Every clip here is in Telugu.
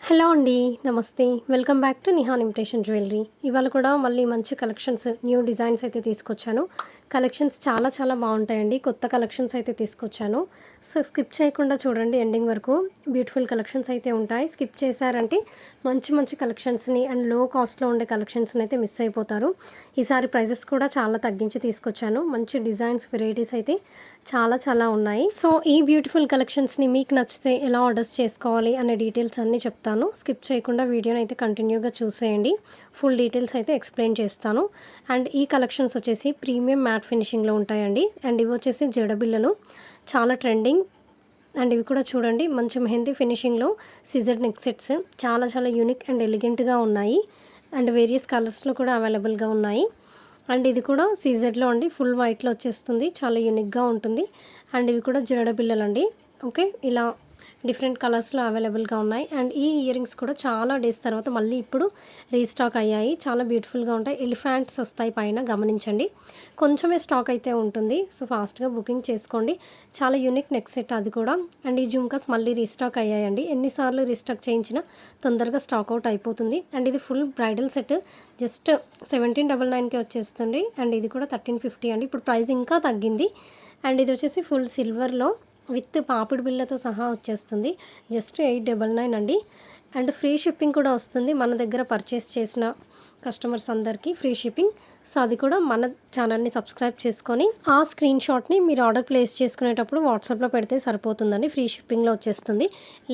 హలో అండి. నమస్తే. Welcome back to Nihan imitation jewellery. ఇవాళ కూడా మళ్ళీ మంచి కలెక్షన్స్, న్యూ డిజైన్స్ అయితే తీసుకొచ్చాను. కలెక్షన్స్ చాలా చాలా బాగుంటాయండి. కొత్త కలెక్షన్స్ అయితే తీసుకొచ్చాను. సో స్కిప్ చేయకుండా చూడండి ఎండింగ్ వరకు. బ్యూటిఫుల్ కలెక్షన్స్ అయితే ఉంటాయి. స్కిప్ చేశారంటే మంచి మంచి కలెక్షన్స్ని అండ్ లో కాస్ట్లో ఉండే కలెక్షన్స్ని అయితే మిస్ అయిపోతారు. ఈసారి ప్రైజెస్ కూడా చాలా తగ్గించి తీసుకొచ్చాను. మంచి డిజైన్స్, వెరైటీస్ అయితే చాలా చాలా ఉన్నాయి. సో ఈ బ్యూటిఫుల్ కలెక్షన్స్ని మీకు నచ్చితే ఎలా ఆర్డర్స్ చేసుకోవాలి అనే డీటెయిల్స్ అన్నీ చెప్తాను. స్కిప్ చేయకుండా వీడియోని అయితే కంటిన్యూగా చూసేయండి. ఫుల్ డీటెయిల్స్ అయితే ఎక్స్ప్లెయిన్ చేస్తాను. అండ్ ఈ కలెక్షన్స్ వచ్చేసి ప్రీమియం మ్యాట్ ఫినిషింగ్లో ఉంటాయండి. అండ్ ఇవి వచ్చేసి జడబిళ్ళలు, చాలా ట్రెండింగ్. అండ్ ఇవి కూడా చూడండి మంచి మెహందీ ఫినిషింగ్లో సిజర్ నెక్ సెట్స్, చాలా చాలా యూనిక్ అండ్ ఎలిగెంట్గా ఉన్నాయి. అండ్ వేరియస్ కలర్స్లో కూడా అవైలబుల్గా ఉన్నాయి. అండ్ ఇది కూడా సీజెడ్లో అండి, ఫుల్ వైట్లో వచ్చేస్తుంది, చాలా యూనిక్గా ఉంటుంది. అండ్ ఇవి కూడా జడ బిళ్ళలండి. ఓకే, ఇలా డిఫరెంట్ కలర్స్లో అవైలబుల్గా ఉన్నాయి. అండ్ ఈ ఇయర్ రింగ్స్ కూడా చాలా డేస్ తర్వాత మళ్ళీ ఇప్పుడు రీస్టాక్ అయ్యాయి. చాలా బ్యూటిఫుల్గా ఉంటాయి. ఎలిఫెంట్స్ వస్తాయి పైన, గమనించండి. కొంచెమే స్టాక్ అయితే ఉంటుంది. సో ఫాస్ట్గా బుకింగ్ చేసుకోండి. చాలా యూనిక్ నెక్ సెట్ అది కూడా. అండ్ ఈ జుమ్కాస్ మళ్ళీ రీస్టాక్ అయ్యాయండి. ఎన్నిసార్లు రీస్టాక్ చేయించినా తొందరగా స్టాక్ అవుట్ అయిపోతుంది. అండ్ ఇది ఫుల్ బ్రైడల్ సెట్, జస్ట్ 1799కి వచ్చేస్తుంది. అండ్ ఇది కూడా 1350 అండి. ఇప్పుడు ప్రైస్ ఇంకా తగ్గింది. అండ్ ఇది వచ్చేసి ఫుల్ సిల్వర్లో విత్ పాపిడి బిళ్ళతో సహా వచ్చేస్తుంది. జస్ట్ 899 అండి. అండ్ ఫ్రీ షిప్పింగ్ కూడా వస్తుంది. మన దగ్గర పర్చేస్ చేసిన కస్టమర్స్ అందరికీ ఫ్రీ షిప్పింగ్. సో అది కూడా మన ఛానల్ని సబ్స్క్రైబ్ చేసుకొని ఆ స్క్రీన్ షాట్ని మీరు ఆర్డర్ ప్లేస్ చేసుకునేటప్పుడు వాట్సాప్లో పెడితే సరిపోతుందండి. ఫ్రీ షిప్పింగ్లో వచ్చేస్తుంది.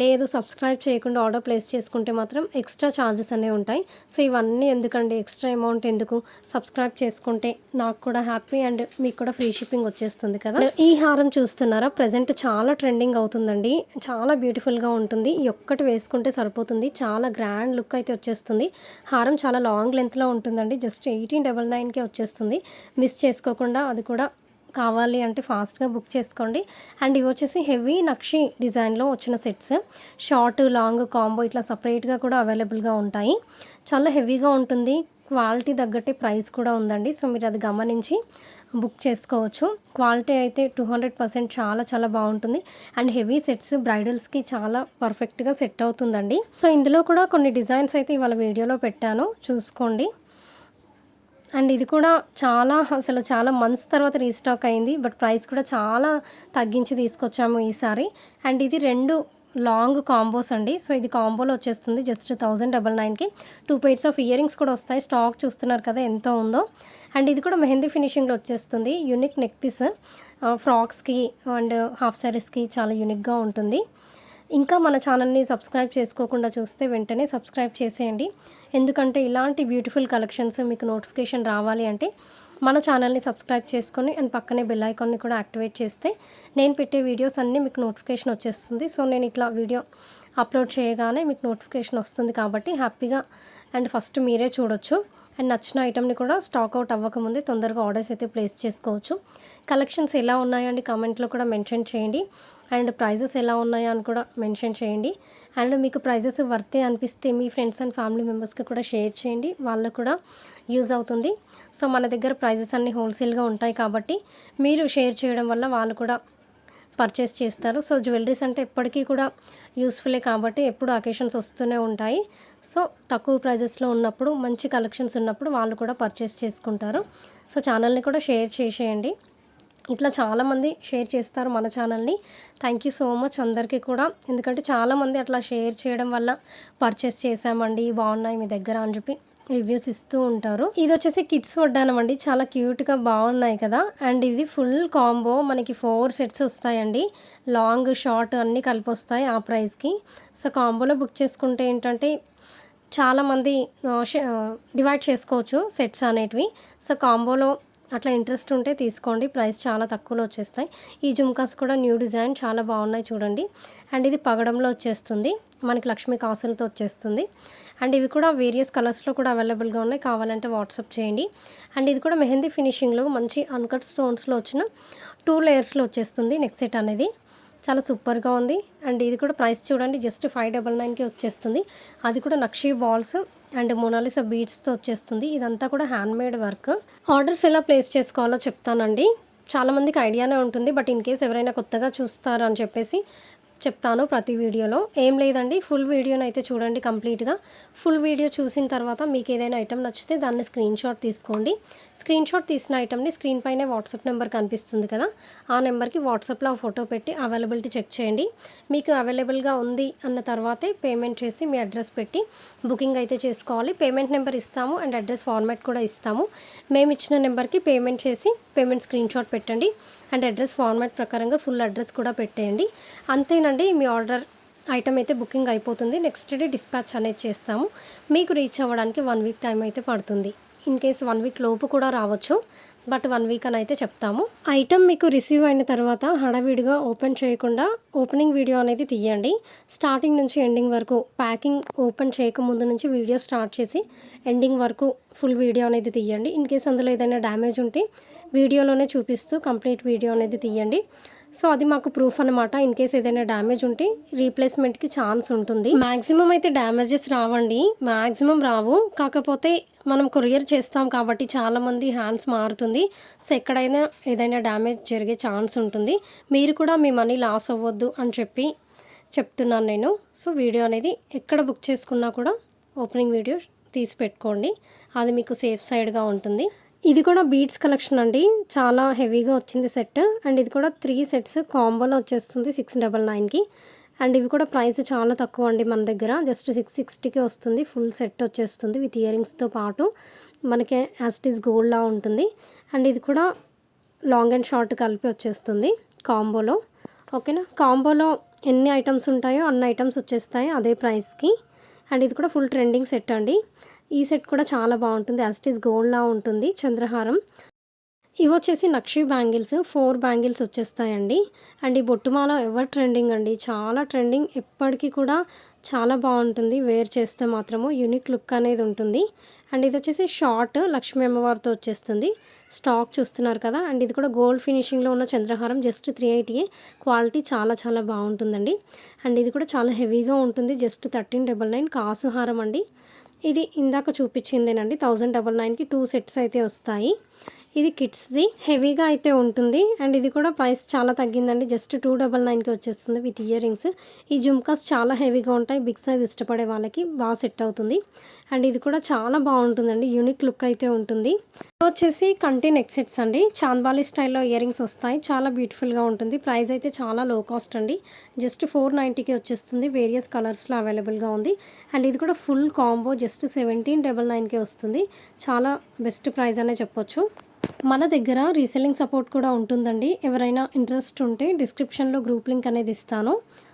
లేదు, సబ్స్క్రైబ్ చేయకుండా ఆర్డర్ ప్లేస్ చేసుకుంటే మాత్రం ఎక్స్ట్రా ఛార్జెస్ అనేవి ఉంటాయి. సో ఇవన్నీ ఎందుకండి, ఎక్స్ట్రా అమౌంట్ ఎందుకు? సబ్స్క్రైబ్ చేసుకుంటే నాకు కూడా హ్యాపీ అండ్ మీకు కూడా ఫ్రీ షిప్పింగ్ వచ్చేస్తుంది కదా. ఈ హారం చూస్తున్నారా, ప్రజెంట్ చాలా ట్రెండింగ్ అవుతుందండి. చాలా బ్యూటిఫుల్గా ఉంటుంది. ఈ ఒక్కటి వేసుకుంటే సరిపోతుంది. చాలా గ్రాండ్ లుక్ అయితే వచ్చేస్తుంది. హారం చాలా లాంగ్ లెంత్లో ఉంటుందండి. జస్ట్ 1899కే వచ్చేస్తుంది. మిస్ చేసుకోకుండా, అది కూడా కావాలి అంటే ఫాస్ట్గా బుక్ చేసుకోండి. అండ్ ఇవి వచ్చేసి హెవీ నక్షి డిజైన్లో వచ్చిన సెట్స్, షార్ట్ లాంగ్ కాంబో ఇట్లా సపరేట్గా కూడా అవైలబుల్గా ఉంటాయి. చాలా హెవీగా ఉంటుంది. క్వాలిటీ తగ్గట్టే ప్రైస్ కూడా ఉందండి. సో మీరు అది గమనించి బుక్ చేసుకోవచ్చు. క్వాలిటీ అయితే 200% చాలా చాలా బాగుంటుంది. అండ్ హెవీ సెట్స్ బ్రైడల్స్కి చాలా పర్ఫెక్ట్గా సెట్ అవుతుందండి. సో ఇందులో కూడా కొన్ని డిజైన్స్ అయితే ఇవాళ వీడియోలో పెట్టాను, చూసుకోండి. అండ్ ఇది కూడా చాలా మంత్స్ తర్వాత రీస్టాక్ అయింది. బట్ ప్రైస్ కూడా చాలా తగ్గించి తీసుకొచ్చాము ఈసారి. అండ్ ఇది రెండు లాంగ్ కాంబోస్ అండి. సో ఇది కాంబోలో వచ్చేస్తుంది జస్ట్ 1099కి. 2 pairs ఆఫ్ ఇయర్ రింగ్స్ కూడా వస్తాయి. స్టాక్ చూస్తున్నారు కదా ఎంత ఉందో. అండ్ ఇది కూడా మెహందీ ఫినిషింగ్లో వచ్చేస్తుంది. యూనిక్ నెక్ పీస్, ఫ్రాక్స్కి అండ్ హాఫ్ శారీస్కి చాలా యూనిక్గా ఉంటుంది. ఇంకా మన ఛానల్ని సబ్స్క్రైబ్ చేసుకోకుండా చూస్తే వెంటనే సబ్స్క్రైబ్ చేసేయండి. ఎందుకంటే ఇలాంటి బ్యూటిఫుల్ కలెక్షన్స్ మీకు నోటిఫికేషన్ రావాలి అంటే మన ఛానల్ని సబ్స్క్రైబ్ చేసుకొని అండ్ పక్కనే బెల్ ఐకాన్ని కూడా యాక్టివేట్ చేస్తే నేను పెట్టే వీడియోస్ అన్నీ మీకు నోటిఫికేషన్ వచ్చేస్తుంది. సో నేను ఇట్లా వీడియో అప్లోడ్ చేయగానే మీకు నోటిఫికేషన్ వస్తుంది కాబట్టి హ్యాపీగా అండ్ ఫస్ట్ మీరే చూడొచ్చు. అండ్ నచ్చిన ఐటమ్ని కూడా స్టాక్ అవుట్ అవ్వకముందే తొందరగా ఆర్డర్స్ అయితే ప్లేస్ చేసుకోవచ్చు. కలెక్షన్స్ ఎలా ఉన్నాయండి కామెంట్లో కూడా మెన్షన్ చేయండి. అండ్ ప్రైజెస్ ఎలా ఉన్నాయో అని కూడా మెన్షన్ చేయండి. అండ్ మీకు ప్రైజెస్ వర్తే అనిపిస్తే మీ ఫ్రెండ్స్ అండ్ ఫ్యామిలీ మెంబర్స్కి కూడా షేర్ చేయండి, వాళ్ళకు కూడా యూజ్ అవుతుంది. సో మన దగ్గర ప్రైజెస్ అన్నీ హోల్సేల్గా ఉంటాయి కాబట్టి మీరు షేర్ చేయడం వల్ల వాళ్ళు కూడా పర్చేస్ చేస్తారు. సో జ్యువెలరీస్ అంటే ఎప్పటికీ కూడా యూస్ఫుల్లే కాబట్టి ఎప్పుడు అకేషన్స్ వస్తూనే ఉంటాయి. సో తక్కువ ప్రైజెస్లో ఉన్నప్పుడు, మంచి కలెక్షన్స్ ఉన్నప్పుడు వాళ్ళు కూడా పర్చేస్ చేసుకుంటారు. సో ఛానల్ని కూడా షేర్ చేసేయండి. ఇట్లా చాలామంది షేర్ చేస్తారు మన ఛానల్ని. థ్యాంక్ యూ సో మచ్ అందరికీ కూడా. ఎందుకంటే చాలామంది అట్లా షేర్ చేయడం వల్ల పర్చేస్ చేసామండి, బాగున్నాయి మీ దగ్గర అని చెప్పి రివ్యూస్ ఇస్తూ ఉంటారు. ఇది వచ్చేసి కిడ్స్ వడ్డానం అండి. చాలా క్యూట్గా బాగున్నాయి కదా. అండ్ ఇది ఫుల్ కాంబో, మనకి 4 sets వస్తాయండి. లాంగ్ షార్ట్ అన్నీ కలిపి వస్తాయి ఆ ప్రైస్కి. సో కాంబోలో బుక్ చేసుకుంటే ఏంటంటే చాలామంది డివైడ్ చేసుకోవచ్చు సెట్స్ అనేటివి. సో కాంబోలో అట్లా ఇంట్రెస్ట్ ఉంటే తీసుకోండి, ప్రైస్ చాలా తక్కువలో వచ్చేస్తాయి. ఈ జుమ్కాస్ కూడా న్యూ డిజైన్ చాలా బాగున్నాయి చూడండి. అండ్ ఇది పగడంలో వచ్చేస్తుంది, మనకి లక్ష్మీ కాసులతో వచ్చేస్తుంది. అండ్ ఇవి కూడా వేరియస్ కలర్స్లో కూడా అవైలబుల్గా ఉన్నాయి, కావాలంటే వాట్సాప్ చేయండి. అండ్ ఇది కూడా మెహందీ ఫినిషింగ్లో మంచి అన్కట్ స్టోన్స్లో వచ్చిన 2 layers వచ్చేస్తుంది నెక్ సెట్ అనేది. చాలా సూపర్గా ఉంది. అండ్ ఇది కూడా ప్రైస్ చూడండి, జస్ట్ 599కి వచ్చేస్తుంది. అది కూడా నక్షీ బాల్స్ అండ్ మొనాలిసా బీడ్స్తో వచ్చేస్తుంది. ఇదంతా కూడా హ్యాండ్మేడ్ వర్క్. ఆర్డర్స్ ఎలా ప్లేస్ చేసుకోవాలో చెప్తానండి. చాలామందికి ఐడియానే ఉంటుంది, బట్ ఇన్ కేస్ ఎవరైనా కొత్తగా చూస్తారని చెప్పేసి చెప్తాను ప్రతి వీడియోలో. ఏం లేదండి, ఫుల్ వీడియోని అయితే చూడండి కంప్లీట్గా. ఫుల్ వీడియో చూసిన తర్వాత మీకు ఏదైనా ఐటెం నచ్చితే దాన్ని స్క్రీన్ షాట్ తీసుకోండి. స్క్రీన్ షాట్ తీసిన ఐటెంని స్క్రీన్ పైనే వాట్సాప్ నెంబర్ కనిపిస్తుంది కదా, ఆ నెంబర్కి వాట్సాప్లో ఆ ఫోటో పెట్టి అవైలబిలిటీ చెక్ చేయండి. మీకు అవైలబుల్గా ఉంది అన్న తర్వాతే పేమెంట్ చేసి మీ అడ్రస్ పెట్టి బుకింగ్ అయితే చేసుకోవాలి. పేమెంట్ నెంబర్ ఇస్తాము అండ్ అడ్రస్ ఫార్మాట్ కూడా ఇస్తాము. మేము ఇచ్చిన నెంబర్కి పేమెంట్ చేసి పేమెంట్ స్క్రీన్ షాట్ పెట్టండి అండ్ అడ్రస్ ఫార్మాట్ ప్రకారంగా ఫుల్ అడ్రస్ కూడా పెట్టేయండి. అంతేనండి, మీ ఆర్డర్ ఐటమ్ అయితే బుకింగ్ అయిపోతుంది. నెక్స్ట్ డే డిస్పాచ్ అనేది చేస్తాము. మీకు రీచ్ అవ్వడానికి 1 వీక్ టైం అయితే పడుతుంది. ఇన్ కేస్ 1 వీక్ లోపు కూడా రావచ్చు, బట్ 1 వీక్ అని అయితే చెప్తాము. ఐటమ్ మీకు రిసీవ్ అయిన తర్వాత హడావిడిగా ఓపెన్ చేయకుండా ఓపెనింగ్ వీడియో అనేది తీయండి. స్టార్టింగ్ నుంచి ఎండింగ్ వరకు, ప్యాకింగ్ ఓపెన్ చేయకముందు నుంచి వీడియో స్టార్ట్ చేసి ఎండింగ్ వరకు ఫుల్ వీడియో అనేది తీయండి. ఇన్ కేస్ అందులో ఏదైనా డ్యామేజ్ ఉంటే వీడియోలోనే చూపిస్తూ కంప్లీట్ వీడియో అనేది తీయండి. సో అది మాకు ప్రూఫ్ అనమాట. ఇన్ కేస్ ఏదైనా డ్యామేజ్ ఉంటే రీప్లేస్మెంట్కి ఛాన్స్ ఉంటుంది. మ్యాక్సిమం అయితే డ్యామేజెస్ రావండి, మ్యాక్సిమం రావు. కాకపోతే మనం కొరియర్ చేస్తాం కాబట్టి చాలామంది హ్యాండ్స్ మారుతుంది. సో ఎక్కడైనా ఏదైనా డ్యామేజ్ జరిగే ఛాన్స్ ఉంటుంది. మీరు కూడా మీ మనీ లాస్ అవ్వద్దు అని చెప్తున్నాను నేను. సో వీడియో అనేది ఎక్కడ బుక్ చేసుకున్నా కూడా ఓపెనింగ్ వీడియో తీసి పెట్టుకోండి, అది మీకు సేఫ్ సైడ్గా ఉంటుంది. ఇది కూడా బీడ్స్ కలెక్షన్ అండి, చాలా హెవీగా వచ్చింది సెట్. అండ్ ఇది కూడా 3 సెట్స్ కాంబోలో వచ్చేస్తుంది 699కి. అండ్ ఇవి కూడా ప్రైస్ చాలా తక్కువ అండి, మన దగ్గర జస్ట్ 660కి వస్తుంది. ఫుల్ సెట్ వచ్చేస్తుంది విత్ ఇయరింగ్స్తో పాటు. మనకి యాజ్ ఇట్ ఈస్ గోల్డ్లా ఉంటుంది. అండ్ ఇది కూడా లాంగ్ అండ్ షార్ట్ కలిపి వచ్చేస్తుంది కాంబోలో. ఓకేనా, కాంబోలో ఎన్ని ఐటమ్స్ ఉంటాయో అన్ని ఐటమ్స్ వచ్చేస్తాయి అదే ప్రైస్కి. అండ్ ఇది కూడా ఫుల్ ట్రెండింగ్ సెట్ అండి. ఈ సెట్ కూడా చాలా బాగుంటుంది, యాజ్ ఇట్ ఈస్ గోల్డ్లా ఉంటుంది, చంద్రహారం. ఇవి వచ్చేసి నక్షి బ్యాంగిల్స్, 4 బ్యాంగిల్స్ వచ్చేస్తాయండి. అండ్ ఈ బొట్టుమాల ఎవర్ ట్రెండింగ్ అండి, చాలా ట్రెండింగ్, ఎప్పటికీ కూడా చాలా బాగుంటుంది. వేర్ చేస్తే మాత్రము యూనిక్ లుక్ అనేది ఉంటుంది. అండ్ ఇది వచ్చేసి షార్ట్ లక్ష్మీ అమ్మవారితో వచ్చేస్తుంది. స్టాక్ చూస్తున్నారు కదా. అండ్ ఇది కూడా గోల్డ్ ఫినిషింగ్లో ఉన్న చంద్రహారం, జస్ట్ 380 క్వాలిటీ చాలా చాలా బాగుంటుందండి. అండ్ ఇది కూడా చాలా హెవీగా ఉంటుంది, జస్ట్ 1399 కాసు హారం అండి. ఇది ఇందాక చూపించిందేనండి 1099కి 2 సెట్స్ అయితే వస్తాయి. ఇది కిడ్స్ది హెవీగా అయితే ఉంటుంది. అండ్ ఇది కూడా ప్రైస్ చాలా తగ్గిందండి, జస్ట్ 299కి వచ్చేస్తుంది విత్ ఇయర్ రింగ్స్. ఈ జుమ్కాస్ చాలా హెవీగా ఉంటాయి, బిగ్ సైజ్ ఇష్టపడే వాళ్ళకి బాగా సెట్ అవుతుంది. అండ్ ఇది కూడా చాలా బాగుంటుందండి, యూనిక్ లుక్ అయితే ఉంటుంది. ఇది వచ్చేసి కంటి నెక్ సెట్స్ అండి, చాంద్బాలి స్టైల్లో ఇయర్ రింగ్స్ వస్తాయి, చాలా బ్యూటిఫుల్గా ఉంటుంది. ప్రైస్ అయితే చాలా లో కాస్ట్ అండి, జస్ట్ 490కి వచ్చేస్తుంది. వేరియస్ కలర్స్లో అవైలబుల్గా ఉంది. అండ్ ఇది కూడా ఫుల్ కాంబో జస్ట్ 1799కే వస్తుంది. చాలా బెస్ట్ ప్రైస్ అనే చెప్పొచ్చు. మన దగ్గర రీసెల్లింగ్ సపోర్ట్ కూడా ఉంటుందండి. ఎవరైనా ఇంట్రెస్ట్ ఉంటే డిస్క్రిప్షన్లో గ్రూప్ లింక్ అనేది ఇస్తాను.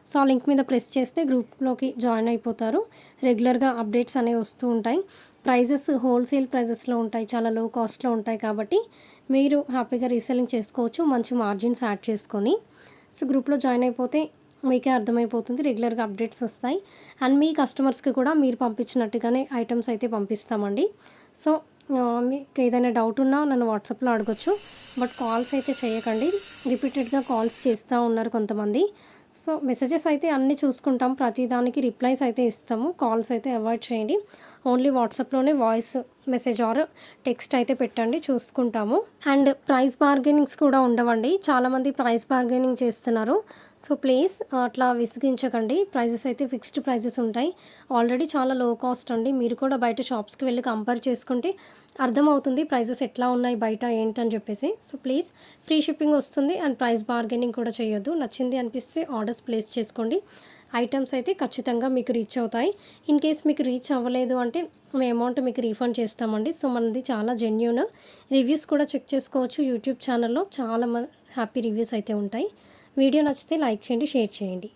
సో ఆ లింక్ మీద ప్రెస్ చేస్తే గ్రూప్లోకి జాయిన్ అయిపోతారు. రెగ్యులర్గా అప్డేట్స్ అనేవి వస్తూ ఉంటాయి. ప్రైజెస్ హోల్సేల్ ప్రైజెస్లో ఉంటాయి, చాలా లో కాస్ట్లో ఉంటాయి. కాబట్టి మీరు హ్యాపీగా రీసెల్లింగ్ చేసుకోవచ్చు, మంచి మార్జిన్స్ యాడ్ చేసుకొని. సో గ్రూప్లో జాయిన్ అయిపోతే మీకే అర్థమైపోతుంది, రెగ్యులర్గా అప్డేట్స్ వస్తాయి. అండ్ మీ కస్టమర్స్కి కూడా మీరు పంపించినట్టుగానే ఐటమ్స్ అయితే పంపిస్తామండి. సో మీకు ఏదైనా డౌట్ ఉన్నా నన్ను వాట్సాప్లో అడగొచ్చు, బట్ కాల్స్ అయితే చేయకండి. రిపీటెడ్గా కాల్స్ చేస్తూ ఉన్నారు కొంతమంది. సో మెసేజెస్ అయితే అన్నీ చూసుకుంటాం, ప్రతిదానికి రిప్లైస్ అయితే ఇస్తాము. కాల్స్ అయితే అవాయిడ్ చేయండి. ఓన్లీ వాట్సాప్లోనే వాయిస్ మెసేజ్ ఆర్ టెక్స్ట్ అయితే పెట్టండి, చూసుకుంటాము. అండ్ ప్రైస్ బార్గెనింగ్స్ కూడా ఉండవండి, చాలామంది ప్రైస్ బార్గెనింగ్ చేస్తున్నారు. సో ప్లీజ్ అట్లా విసిగించకండి, ప్రైజెస్ అయితే ఫిక్స్డ్ ప్రైజెస్ ఉంటాయి. ఆల్రెడీ చాలా లో కాస్ట్ అండి, మీరు కూడా బయట షాప్స్కి వెళ్ళి కంపేర్ చేసుకుంటే అర్థమవుతుంది ప్రైజెస్ ఎట్లా ఉన్నాయి బయట ఏంటని చెప్పేసి. సో ప్లీజ్ ఫ్రీ షిప్పింగ్ వస్తుంది అండ్ ప్రైస్ బార్గెనింగ్ కూడా చేయొద్దు. నచ్చింది అనిపిస్తే ఆర్డర్స్ ప్లేస్ చేసుకోండి, ఐటమ్స్ అయితే ఖచ్చితంగా మీకు రీచ్ అవుతాయి. ఇన్ కేస్ మీకు రీచ్ అవ్వలేదు అంటే మేము అమౌంట్ మీకు రీఫండ్ చేస్తామండి. సో మనది చాలా జెన్యూన్, రివ్యూస్ కూడా చెక్ చేసుకోవచ్చు. యూట్యూబ్ ఛానల్లో చాలా హ్యాపీ రివ్యూస్ అయితే ఉంటాయి. వీడియో నచ్చితే లైక్ చేయండి, షేర్ చేయండి.